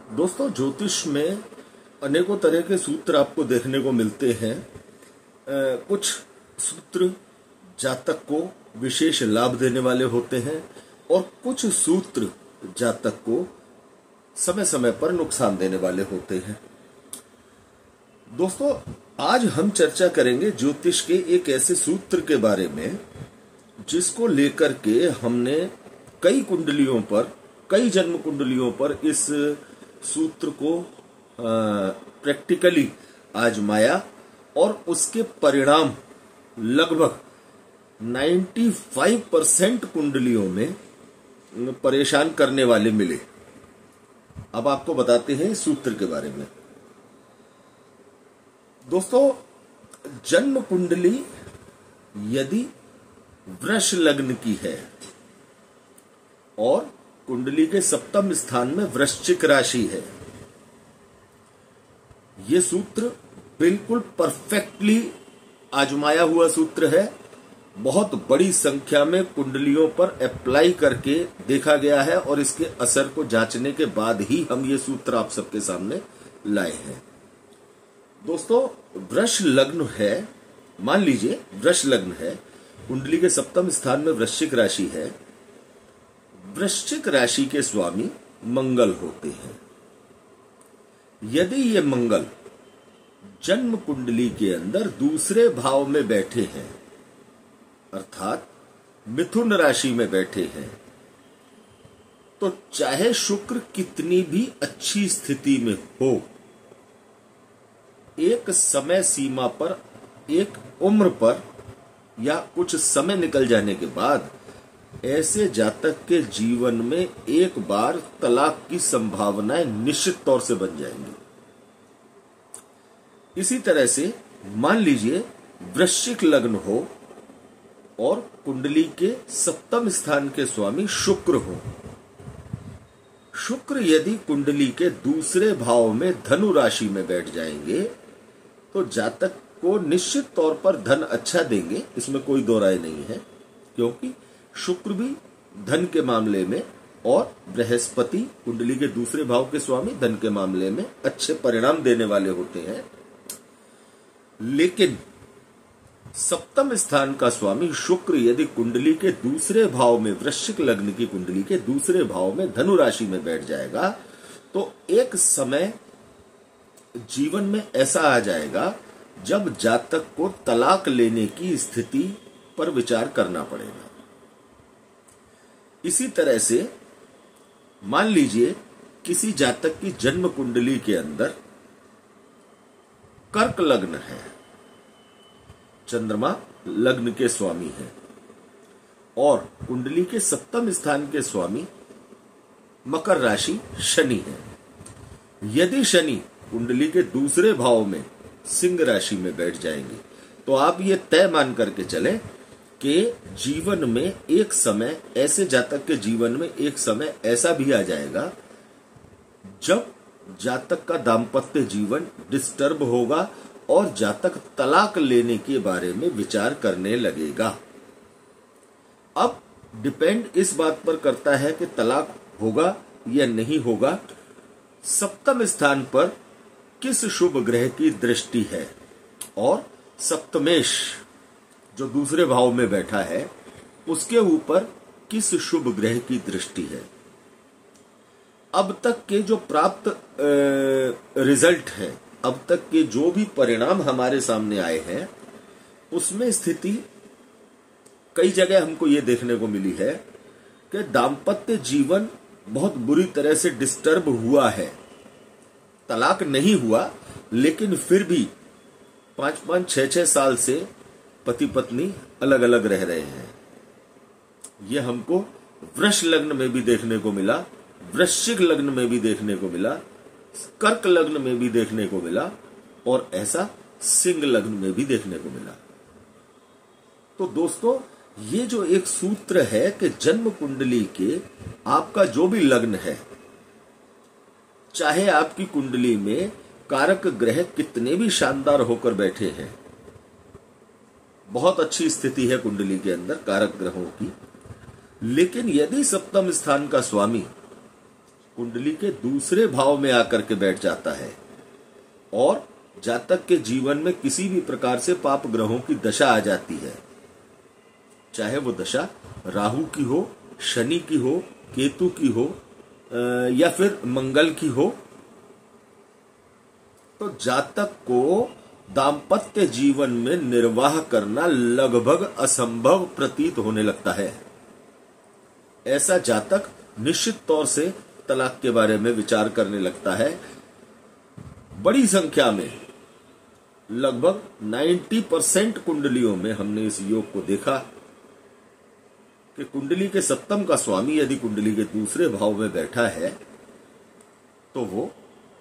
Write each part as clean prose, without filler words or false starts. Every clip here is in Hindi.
दोस्तों, ज्योतिष में अनेकों तरह के सूत्र आपको देखने को मिलते हैं। कुछ सूत्र जातक को विशेष लाभ देने वाले होते हैं और कुछ सूत्र जातक को समय समय पर नुकसान देने वाले होते हैं। दोस्तों, आज हम चर्चा करेंगे ज्योतिष के एक ऐसे सूत्र के बारे में जिसको लेकर के हमने कई कुंडलियों पर, कई जन्म कुंडलियों पर इस सूत्र को प्रैक्टिकली आजमाया और उसके परिणाम लगभग 95% कुंडलियों में परेशान करने वाले मिले। अब आपको बताते हैं इस सूत्र के बारे में। दोस्तों, जन्म कुंडली यदि वृष लग्न की है और कुंडली के सप्तम स्थान में वृश्चिक राशि है, ये सूत्र बिल्कुल परफेक्टली आजमाया हुआ सूत्र है। बहुत बड़ी संख्या में कुंडलियों पर अप्लाई करके देखा गया है और इसके असर को जांचने के बाद ही हम ये सूत्र आप सबके सामने लाए हैं। दोस्तों, वृष लग्न है, मान लीजिए वृष लग्न है, कुंडली के सप्तम स्थान में वृश्चिक राशि है। वृश्चिक राशि के स्वामी मंगल होते हैं। यदि ये मंगल जन्म कुंडली के अंदर दूसरे भाव में बैठे हैं, अर्थात मिथुन राशि में बैठे हैं, तो चाहे शुक्र कितनी भी अच्छी स्थिति में हो, एक समय सीमा पर, एक उम्र पर या कुछ समय निकल जाने के बाद ऐसे जातक के जीवन में एक बार तलाक की संभावनाएं निश्चित तौर से बन जाएंगी। इसी तरह से मान लीजिए वृश्चिक लग्न हो और कुंडली के सप्तम स्थान के स्वामी शुक्र हो। शुक्र यदि कुंडली के दूसरे भाव में धनु राशि में बैठ जाएंगे तो जातक को निश्चित तौर पर धन अच्छा देंगे, इसमें कोई दो राय नहीं है, क्योंकि शुक्र भी धन के मामले में और बृहस्पति कुंडली के दूसरे भाव के स्वामी धन के मामले में अच्छे परिणाम देने वाले होते हैं। लेकिन सप्तम स्थान का स्वामी शुक्र यदि कुंडली के दूसरे भाव में, वृश्चिक लग्न की कुंडली के दूसरे भाव में धनु राशि में बैठ जाएगा तो एक समय जीवन में ऐसा आ जाएगा जब जातक को तलाक लेने की स्थिति पर विचार करना पड़ेगा। इसी तरह से मान लीजिए किसी जातक की जन्म कुंडली के अंदर कर्क लग्न है, चंद्रमा लग्न के स्वामी है और कुंडली के सप्तम स्थान के स्वामी मकर राशि शनि है। यदि शनि कुंडली के दूसरे भाव में सिंह राशि में बैठ जाएंगे तो आप ये तय मान करके चलें कि जीवन में एक समय, ऐसे जातक के जीवन में एक समय ऐसा भी आ जाएगा जब जातक का दाम्पत्य जीवन डिस्टर्ब होगा और जातक तलाक लेने के बारे में विचार करने लगेगा। अब डिपेंड इस बात पर करता है कि तलाक होगा या नहीं होगा, सप्तम स्थान पर किस शुभ ग्रह की दृष्टि है और सप्तमेश जो दूसरे भाव में बैठा है उसके ऊपर किस शुभ ग्रह की दृष्टि है। अब तक के जो प्राप्त रिजल्ट है, अब तक के जो भी परिणाम हमारे सामने आए हैं, उसमें स्थिति कई जगह हमको ये देखने को मिली है कि दाम्पत्य जीवन बहुत बुरी तरह से डिस्टर्ब हुआ है। तलाक नहीं हुआ लेकिन फिर भी 5-5, 6-6 साल से पति पत्नी अलग अलग रह रहे हैं। यह हमको वृष लग्न में भी देखने को मिला, वृश्चिक लग्न में भी देखने को मिला, कर्क लग्न में भी देखने को मिला और ऐसा सिंह लग्न में भी देखने को मिला। तो दोस्तों, ये जो एक सूत्र है कि जन्म कुंडली के आपका जो भी लग्न है, चाहे आपकी कुंडली में कारक ग्रह कितने भी शानदार होकर बैठे हैं, बहुत अच्छी स्थिति है कुंडली के अंदर कारक ग्रहों की, लेकिन यदि सप्तम स्थान का स्वामी कुंडली के दूसरे भाव में आकर के बैठ जाता है और जातक के जीवन में किसी भी प्रकार से पाप ग्रहों की दशा आ जाती है, चाहे वो दशा राहु की हो, शनि की हो, केतु की हो या फिर मंगल की हो, तो जातक को दाम्पत्य जीवन में निर्वाह करना लगभग असंभव प्रतीत होने लगता है। ऐसा जातक निश्चित तौर से तलाक के बारे में विचार करने लगता है। बड़ी संख्या में लगभग 90% कुंडलियों में हमने इस योग को देखा कि कुंडली के सप्तम का स्वामी यदि कुंडली के दूसरे भाव में बैठा है तो वो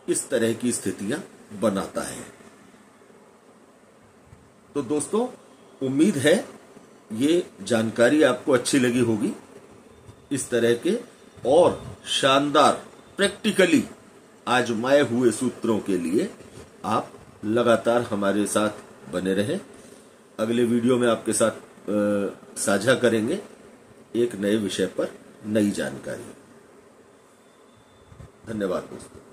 इस तरह की स्थितियां बनाता है। तो दोस्तों, उम्मीद है ये जानकारी आपको अच्छी लगी होगी। इस तरह के और शानदार प्रैक्टिकली आजमाए हुए सूत्रों के लिए आप लगातार हमारे साथ बने रहें। अगले वीडियो में आपके साथ साझा करेंगे एक नए विषय पर नई जानकारी। धन्यवाद दोस्तों।